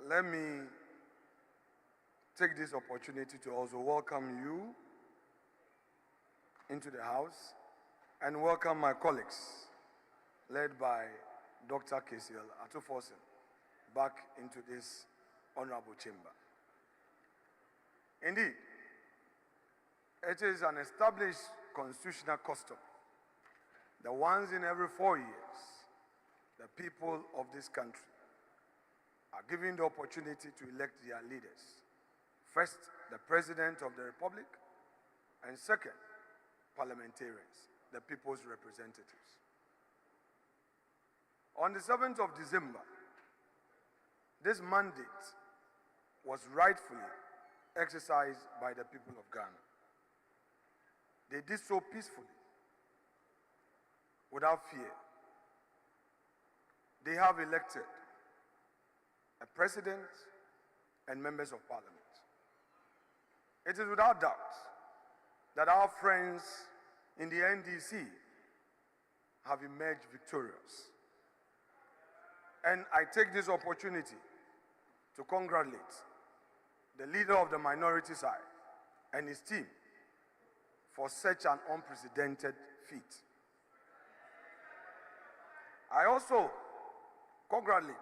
Let me take this opportunity to also welcome you into the House and welcome my colleagues, led by Dr. Atto Forson, back into this honorable chamber. Indeed, it is an established constitutional custom that once in every 4 years, the people of this country are given the opportunity to elect their leaders. First, the President of the Republic, and second, parliamentarians, the people's representatives. On the 7th of December, this mandate was rightfully exercised by the people of Ghana. They did so peacefully, without fear. They have elected a president and members of parliament. It is without doubt that our friends in the NDC have emerged victorious. And I take this opportunity to congratulate the leader of the minority side and his team for such an unprecedented feat. I also congratulate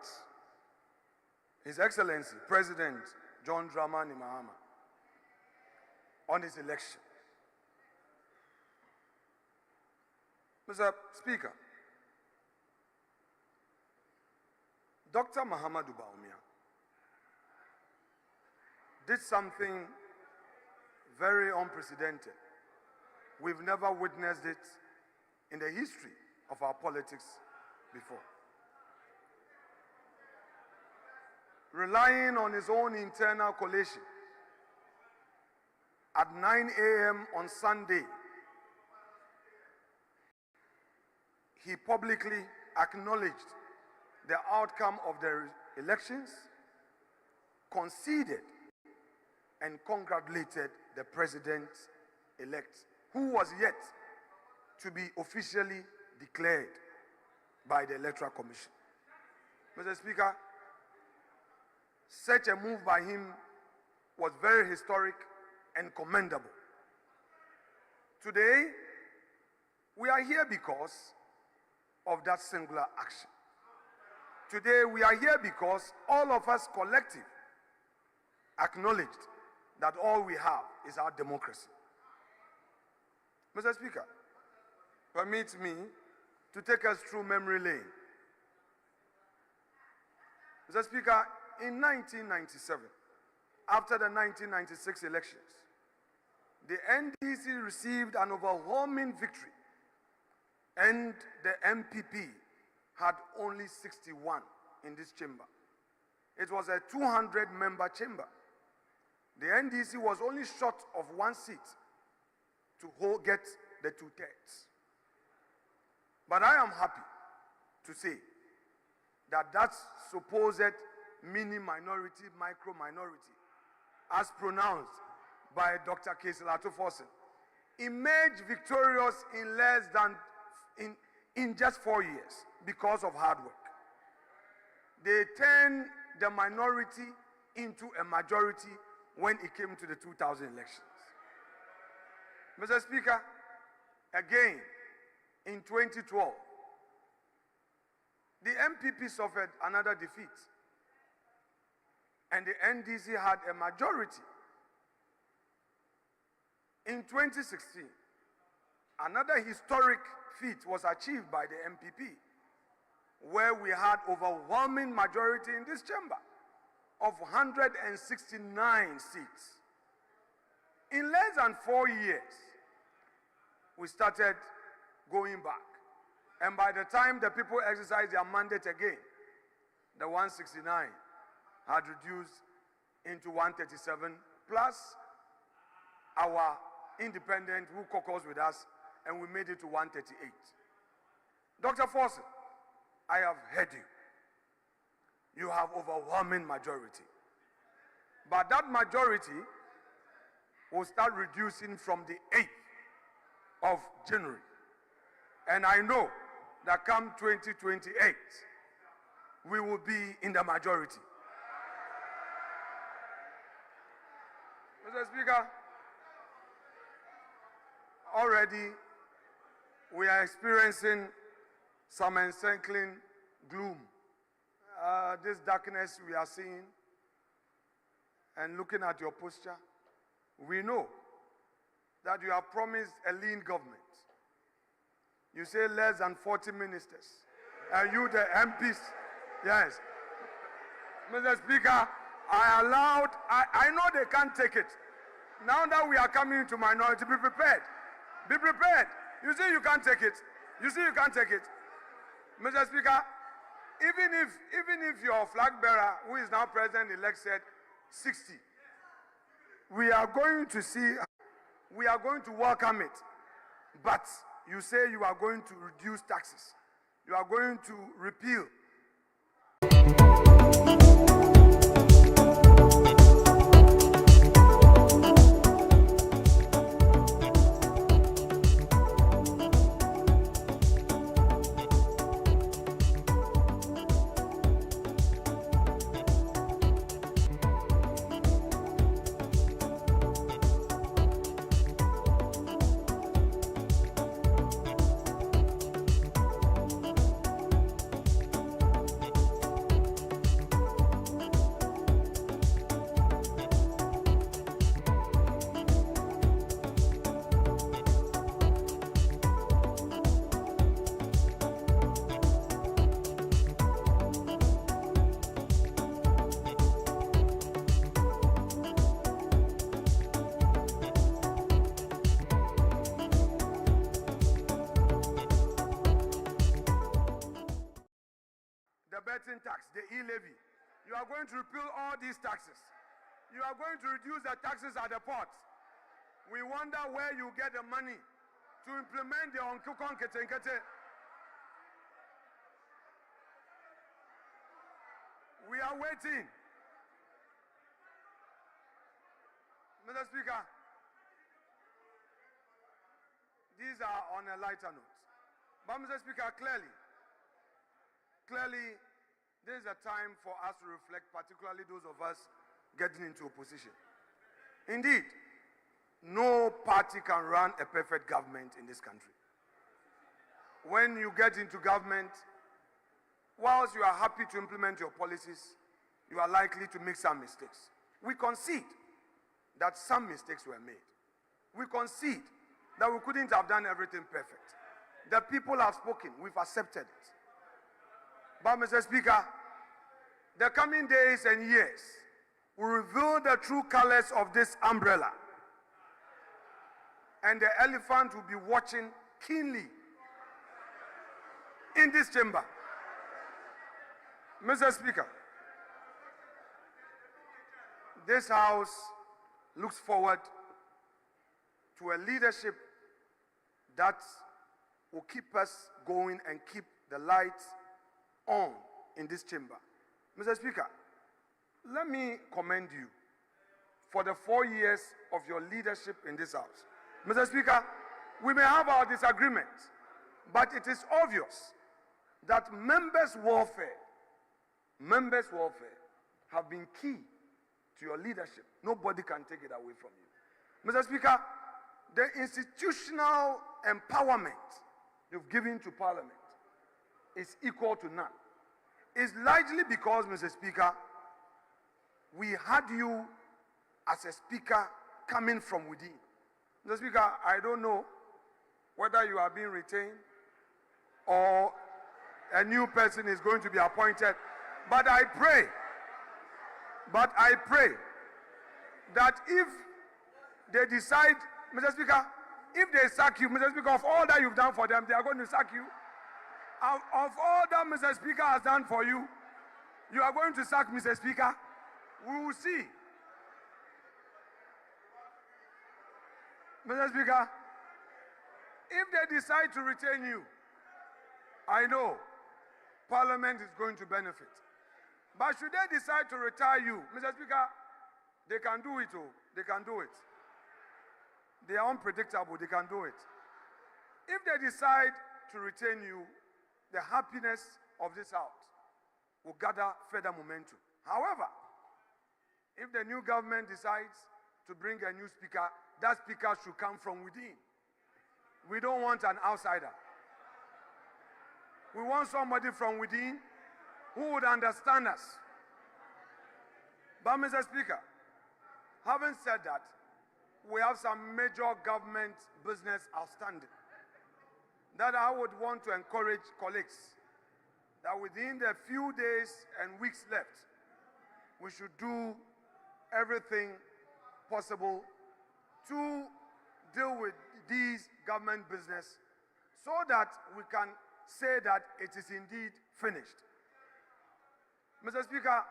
His Excellency President John Dramani Mahama on his election. Mr. Speaker, Dr. Mahamudu Bawumia did something very unprecedented. We've never witnessed it in the history of our politics before. Relying on his own internal collation, at 9 a.m. on Sunday, he publicly acknowledged the outcome of the elections, conceded and congratulated the president-elect, who was yet to be officially declared by the Electoral Commission. Mr. Speaker, such a move by him was very historic and commendable. Today, we are here because of that singular action. Today, we are here because all of us collective acknowledged that all we have is our democracy. Mr. Speaker, permit me to take us through memory lane. Mr. Speaker, in 1997, after the 1996 elections, the NDC received an overwhelming victory, and the MPP had only 61 in this chamber. It was a 200-member chamber. The NDC was only short of one seat to get the 2/3. But I am happy to say that that supposed mini minority, micro minority, as pronounced by Dr. Atto Forson, emerged victorious in less than in just 4 years because of hard work. They turned the minority into a majority when it came to the 2000 elections. Mr. Speaker, again, in 2012, the MPP suffered another defeat, and the NDC had a majority. In 2016, another historic feat was achieved by the MPP, where we had overwhelming majority in this chamber of 169 seats. In less than 4 years, we started going back. And by the time the people exercised their mandate again, the 169 had reduced into 137, plus our independent who caucused with us, and we made it to 138. Dr. Forson, I have heard you. You have overwhelming majority. But that majority will start reducing from the 8th of January. And I know that come 2028, we will be in the majority. Mr. Speaker, already we are experiencing some encircling gloom. This darkness we are seeing, and looking at your posture, we know that you have promised a lean government. You say less than 40 ministers. And you, the MPs, yes. Mr. Speaker, I know they can't take it. Now that we are coming into minority, be prepared. Be prepared. You see you can't take it. You see you can't take it. Mr. Speaker, even if your flag bearer, who is now president-elect, said 60, we are going to welcome it. But you say you are going to reduce taxes. You are going to repeal. The betting tax, the e-levy. You are going to repeal all these taxes. You are going to reduce the taxes at the port. We wonder where you get the money to implement the Onkukon Ketenkete. We are waiting. Mr. Speaker, these are on a lighter note. But Mr. Speaker, clearly, this is a time for us to reflect, particularly those of us getting into opposition. Indeed, no party can run a perfect government in this country. When you get into government, whilst you are happy to implement your policies, you are likely to make some mistakes. We concede that some mistakes were made. We concede that we couldn't have done everything perfect. The people have spoken, we've accepted it. But Mr. Speaker, the coming days and years will reveal the true colors of this umbrella. And the elephant will be watching keenly in this chamber. Mr. Speaker, this House looks forward to a leadership that will keep us going and keep the lights on in this chamber. Mr. Speaker, let me commend you for the 4 years of your leadership in this House. Mr. Speaker, we may have our disagreements, but it is obvious that members' warfare have been key to your leadership. Nobody can take it away from you. Mr. Speaker, the institutional empowerment you've given to Parliament is equal to none. It's largely because, Mr. Speaker, we had you as a speaker coming from within. Mr. Speaker, I don't know whether you are being retained or a new person is going to be appointed, but I pray that if they decide, Mr. Speaker, if they sack you, Mr. Speaker, of all that you've done for them, they are going to sack you. Of all that Mr. Speaker has done for you, you are going to sack Mr. Speaker. We will see. Mr. Speaker, if they decide to retain you, I know Parliament is going to benefit. But should they decide to retire you, Mr. Speaker, they can do it. They can do it. They are unpredictable. They can do it. If they decide to retain you, the happiness of this House will gather further momentum. However, if the new government decides to bring a new speaker, that speaker should come from within. We don't want an outsider. We want somebody from within who would understand us. But Mr. Speaker, having said that, we have some major government business outstanding that I would want to encourage colleagues that within the few days and weeks left, we should do everything possible to deal with these government business so that we can say that it is indeed finished. Mr. Speaker,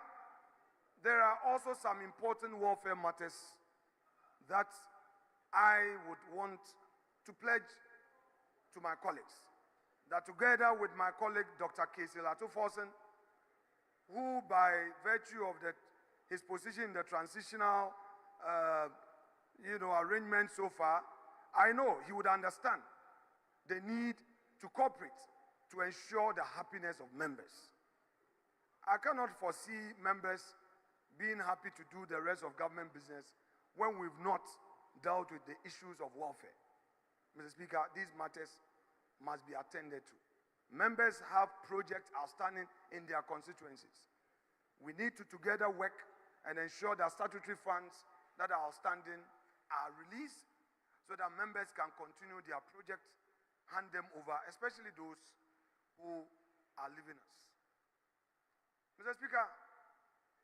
there are also some important welfare matters that I would want to pledge to my colleagues, that together with my colleague Dr. Atto Forson, who by virtue of his position in the transitional arrangement so far, I know he would understand the need to cooperate to ensure the happiness of members. I cannot foresee members being happy to do the rest of government business when we've not dealt with the issues of welfare. Mr. Speaker, these matters must be attended to. Members have projects outstanding in their constituencies. We need to together work and ensure that statutory funds that are outstanding are released so that members can continue their projects, hand them over, especially those who are leaving us. Mr. Speaker,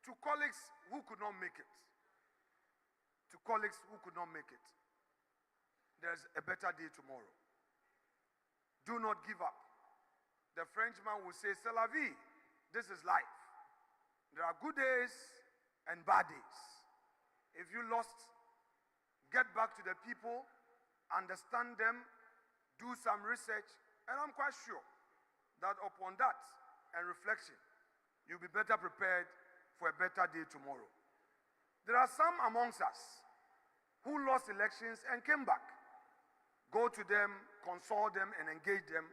to colleagues who could not make it, there's a better day tomorrow. Do not give up. The Frenchman will say, c'est la vie. This is life. There are good days and bad days. If you lost, get back to the people, understand them, do some research, and I'm quite sure that upon that and reflection, you'll be better prepared for a better day tomorrow. There are some amongst us who lost elections and came back. Go to them, consult them, and engage them.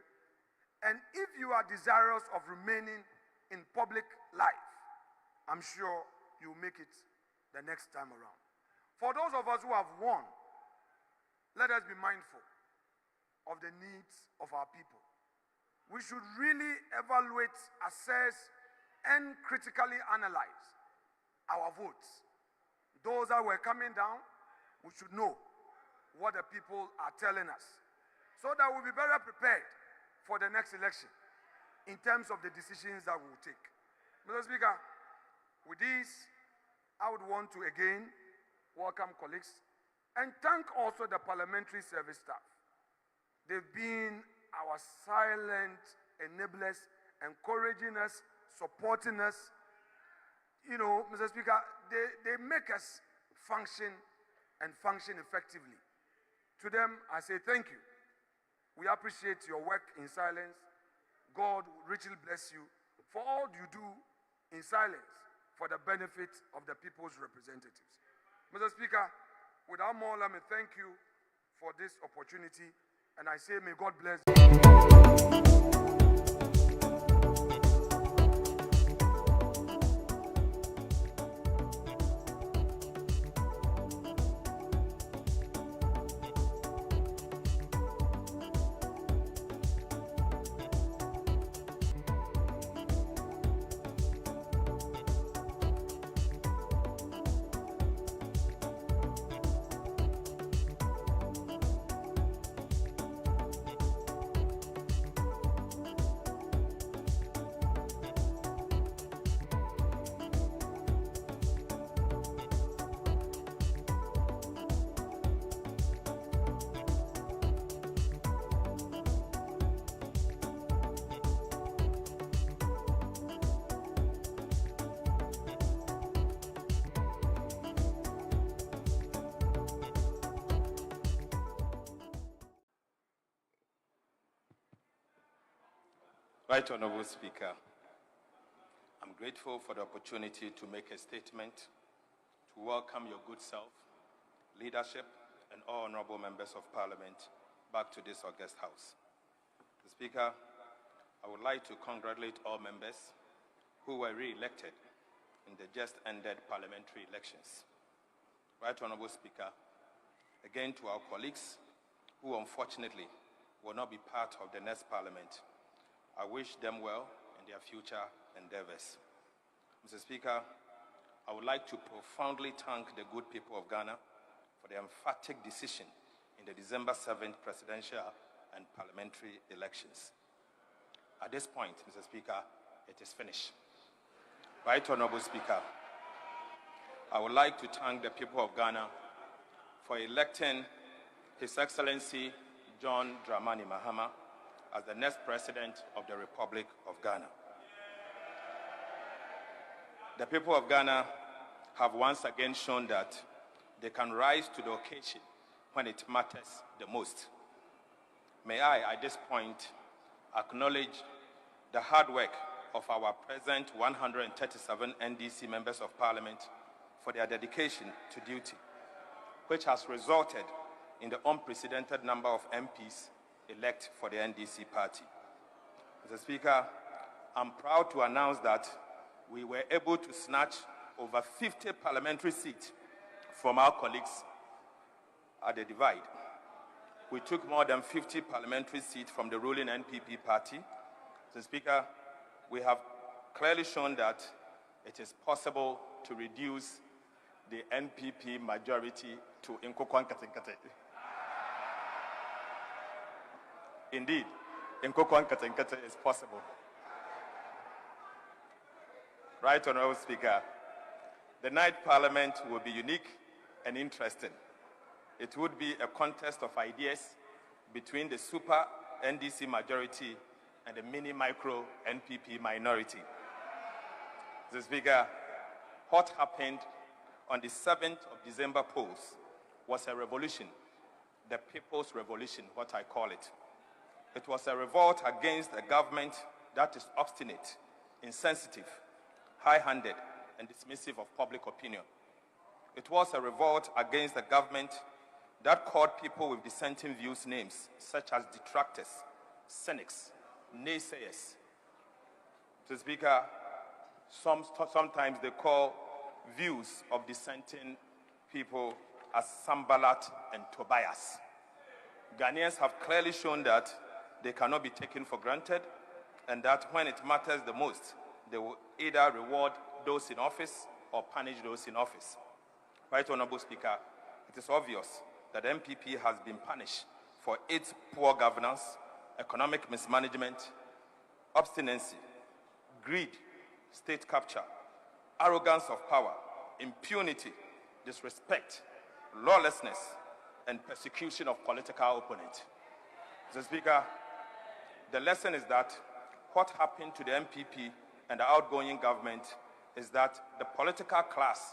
And if you are desirous of remaining in public life, I'm sure you'll make it the next time around. For those of us who have won, let us be mindful of the needs of our people. We should really evaluate, assess, and critically analyze our votes. Those that were coming down, we should know what the people are telling us so that we'll be better prepared for the next election in terms of the decisions that we will take. Mr. Speaker, with this, I would want to again welcome colleagues and thank also the parliamentary service staff. They've been our silent enablers, encouraging us, supporting us. You know, Mr. Speaker, they make us function and function effectively. To them, I say thank you. We appreciate your work in silence. God richly bless you for all you do in silence for the benefit of the people's representatives. Mr. Speaker, without more, let me thank you for this opportunity, and I say may God bless you. Right Honorable Speaker, I'm grateful for the opportunity to make a statement to welcome your good self, leadership, and all honorable members of Parliament back to this august house. Mr. Speaker, I would like to congratulate all members who were re-elected in the just ended parliamentary elections. Right Honorable Speaker, again to our colleagues who unfortunately will not be part of the next Parliament, I wish them well in their future endeavors. Mr. Speaker, I would like to profoundly thank the good people of Ghana for their emphatic decision in the December 7th presidential and parliamentary elections. At this point, Mr. Speaker, it is finished. Right Honorable Speaker, I would like to thank the people of Ghana for electing His Excellency John Dramani Mahama as the next President of the Republic of Ghana. The people of Ghana have once again shown that they can rise to the occasion when it matters the most. May I, at this point, acknowledge the hard work of our present 137 NDC members of Parliament for their dedication to duty, which has resulted in the unprecedented number of MPs elect for the NDC party. Mr. Speaker, I'm proud to announce that we were able to snatch over 50 parliamentary seats from our colleagues at the divide. We took more than 50 parliamentary seats from the ruling NPP party. Mr. Speaker, we have clearly shown that it is possible to reduce the NPP majority to Nkokwan Katenkate. Indeed, Nkokwan Katenkate is possible. Right Honorable Speaker, the night Parliament will be unique and interesting. It would be a contest of ideas between the super NDC majority and the mini-micro NPP minority. Mr. Speaker, what happened on the 7th of December polls was a revolution, the people's revolution, what I call it. It was a revolt against a government that is obstinate, insensitive, high-handed, and dismissive of public opinion. It was a revolt against a government that called people with dissenting views names, such as detractors, cynics, naysayers. Mr. Speaker, sometimes they call views of dissenting people as Sambalat and Tobias. Ghanaians have clearly shown that they cannot be taken for granted, and that when it matters the most, they will either reward those in office or punish those in office. Right Honorable Speaker, it is obvious that MPP has been punished for its poor governance, economic mismanagement, obstinacy, greed, state capture, arrogance of power, impunity, disrespect, lawlessness, and persecution of political opponents. Mr. Speaker, the lesson is that what happened to the MPP and the outgoing government is that the political class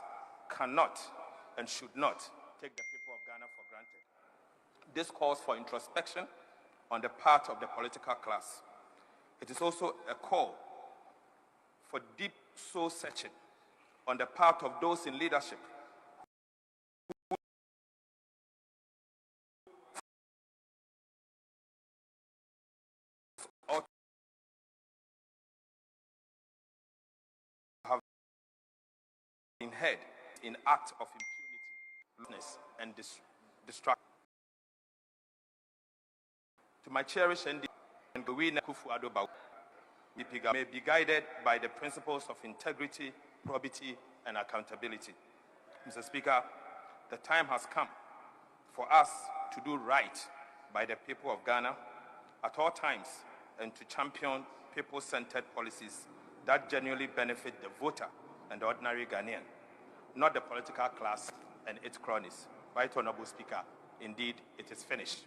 cannot and should not take the people of Ghana for granted. This calls for introspection on the part of the political class. It is also a call for deep soul searching on the part of those in leadership who have been heard in acts of impunity, and destruction. To my cherished and may be guided by the principles of integrity, probity, and accountability. Mr. Speaker, the time has come for us to do right by the people of Ghana at all times and to champion people-centered policies that genuinely benefit the voter and the ordinary Ghanaian, not the political class and its cronies. Right Honorable Speaker, indeed, it is finished.